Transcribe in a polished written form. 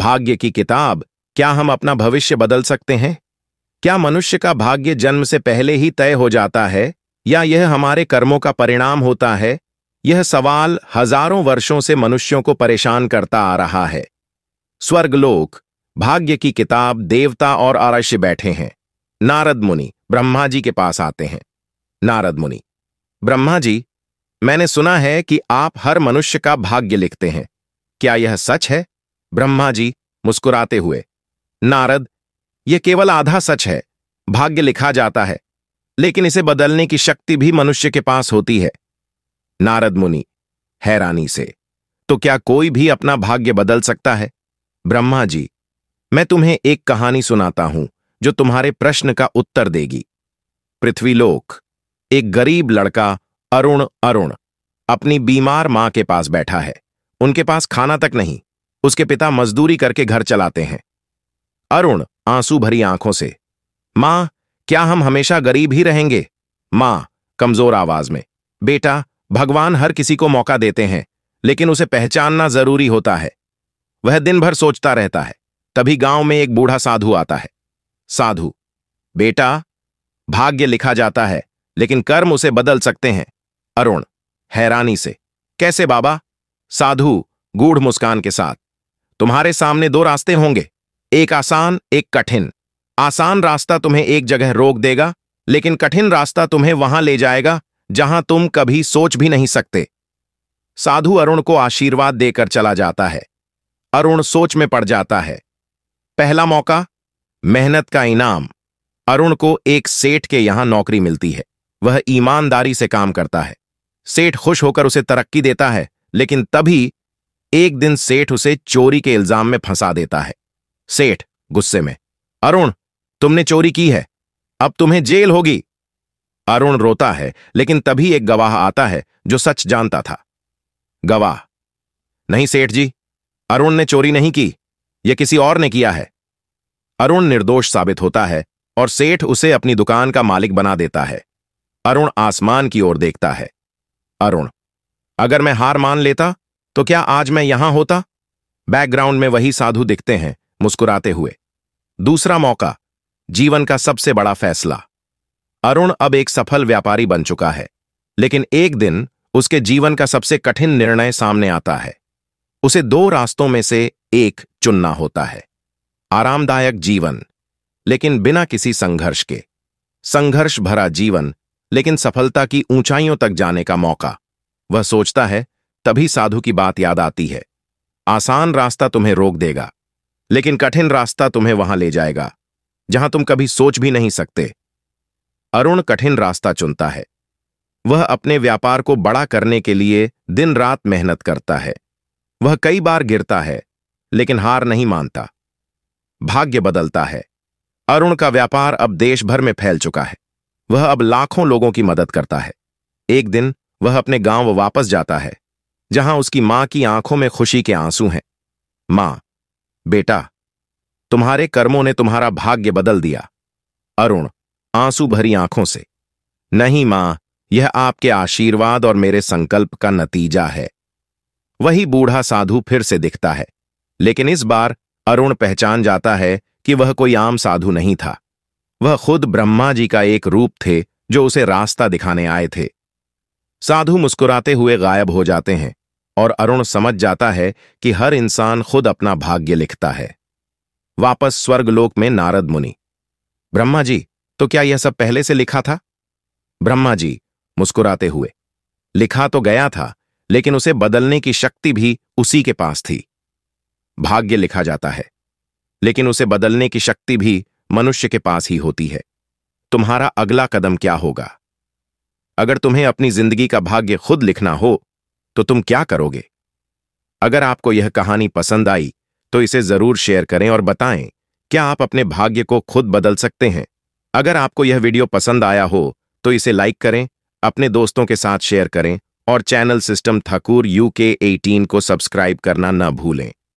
भाग्य की किताब। क्या हम अपना भविष्य बदल सकते हैं? क्या मनुष्य का भाग्य जन्म से पहले ही तय हो जाता है या यह हमारे कर्मों का परिणाम होता है? यह सवाल हजारों वर्षों से मनुष्यों को परेशान करता आ रहा है। स्वर्गलोक, भाग्य की किताब। देवता और अर्शी बैठे हैं। नारद मुनि ब्रह्मा जी के पास आते हैं। नारद मुनि: ब्रह्मा जी, मैंने सुना है कि आप हर मनुष्य का भाग्य लिखते हैं। क्या यह सच है? ब्रह्मा जी मुस्कुराते हुए: नारद, यह केवल आधा सच है। भाग्य लिखा जाता है, लेकिन इसे बदलने की शक्ति भी मनुष्य के पास होती है। नारद मुनि हैरानी से: तो क्या कोई भी अपना भाग्य बदल सकता है? ब्रह्मा जी, मैं तुम्हें एक कहानी सुनाता हूं जो तुम्हारे प्रश्न का उत्तर देगी। पृथ्वीलोक, एक गरीब लड़का अरुण अपनी बीमार मां के पास बैठा है। उनके पास खाना तक नहीं। उसके पिता मजदूरी करके घर चलाते हैं। अरुण आंसू भरी आंखों से: मां, क्या हम हमेशा गरीब ही रहेंगे? मां कमजोर आवाज में: बेटा, भगवान हर किसी को मौका देते हैं, लेकिन उसे पहचानना जरूरी होता है। वह दिन भर सोचता रहता है। तभी गांव में एक बूढ़ा साधु आता है। साधु: बेटा, भाग्य लिखा जाता है, लेकिन कर्म उसे बदल सकते हैं। अरुण हैरानी से: कैसे बाबा? साधु गूढ़ मुस्कान के साथ: तुम्हारे सामने दो रास्ते होंगे, एक आसान, एक कठिन। आसान रास्ता तुम्हें एक जगह रोक देगा, लेकिन कठिन रास्ता तुम्हें वहां ले जाएगा जहां तुम कभी सोच भी नहीं सकते। साधु अरुण को आशीर्वाद देकर चला जाता है। अरुण सोच में पड़ जाता है। पहला मौका, मेहनत का इनाम। अरुण को एक सेठ के यहां नौकरी मिलती है। वह ईमानदारी से काम करता है। सेठ खुश होकर उसे तरक्की देता है, लेकिन तभी एक दिन सेठ उसे चोरी के इल्जाम में फंसा देता है। सेठ गुस्से में: अरुण, तुमने चोरी की है, अब तुम्हें जेल होगी। अरुण रोता है, लेकिन तभी एक गवाह आता है जो सच जानता था। गवाह: नहीं सेठ जी, अरुण ने चोरी नहीं की, यह किसी और ने किया है। अरुण निर्दोष साबित होता है और सेठ उसे अपनी दुकान का मालिक बना देता है। अरुण आसमान की ओर देखता है। अरुण: अगर मैं हार मान लेता तो क्या आज मैं यहां होता? बैकग्राउंड में वही साधु दिखते हैं, मुस्कुराते हुए। दूसरा मौका, जीवन का सबसे बड़ा फैसला। अरुण अब एक सफल व्यापारी बन चुका है, लेकिन एक दिन उसके जीवन का सबसे कठिन निर्णय सामने आता है। उसे दो रास्तों में से एक चुनना होता है। आरामदायक जीवन, लेकिन बिना किसी संघर्ष के। संघर्ष भरा जीवन, लेकिन सफलता की ऊंचाइयों तक जाने का मौका। वह सोचता है, तभी साधु की बात याद आती है। आसान रास्ता तुम्हें रोक देगा, लेकिन कठिन रास्ता तुम्हें वहां ले जाएगा जहां तुम कभी सोच भी नहीं सकते। अरुण कठिन रास्ता चुनता है। वह अपने व्यापार को बड़ा करने के लिए दिन रात मेहनत करता है। वह कई बार गिरता है, लेकिन हार नहीं मानता। भाग्य बदलता है। अरुण का व्यापार अब देश भर में फैल चुका है। वह अब लाखों लोगों की मदद करता है। एक दिन वह अपने गांव वापस जाता है, जहां उसकी मां की आंखों में खुशी के आंसू हैं। मां: बेटा, तुम्हारे कर्मों ने तुम्हारा भाग्य बदल दिया। अरुण आंसू भरी आंखों से: नहीं मां, यह आपके आशीर्वाद और मेरे संकल्प का नतीजा है। वही बूढ़ा साधु फिर से दिखता है, लेकिन इस बार अरुण पहचान जाता है कि वह कोई आम साधु नहीं था। वह खुद ब्रह्मा जी का एक रूप थे जो उसे रास्ता दिखाने आए थे। साधु मुस्कुराते हुए गायब हो जाते हैं और अरुण समझ जाता है कि हर इंसान खुद अपना भाग्य लिखता है। वापस स्वर्गलोक में नारद मुनि: ब्रह्मा जी, तो क्या यह सब पहले से लिखा था? ब्रह्मा जी मुस्कुराते हुए: लिखा तो गया था, लेकिन उसे बदलने की शक्ति भी उसी के पास थी। भाग्य लिखा जाता है, लेकिन उसे बदलने की शक्ति भी मनुष्य के पास ही होती है। तुम्हारा अगला कदम क्या होगा? अगर तुम्हें अपनी जिंदगी का भाग्य खुद लिखना हो, तो तुम क्या करोगे? अगर आपको यह कहानी पसंद आई, तो इसे जरूर शेयर करें और बताएं, क्या आप अपने भाग्य को खुद बदल सकते हैं? अगर आपको यह वीडियो पसंद आया हो, तो इसे लाइक करें, अपने दोस्तों के साथ शेयर करें और चैनल सिस्टम ठाकुर UK 18 को सब्सक्राइब करना न भूलें।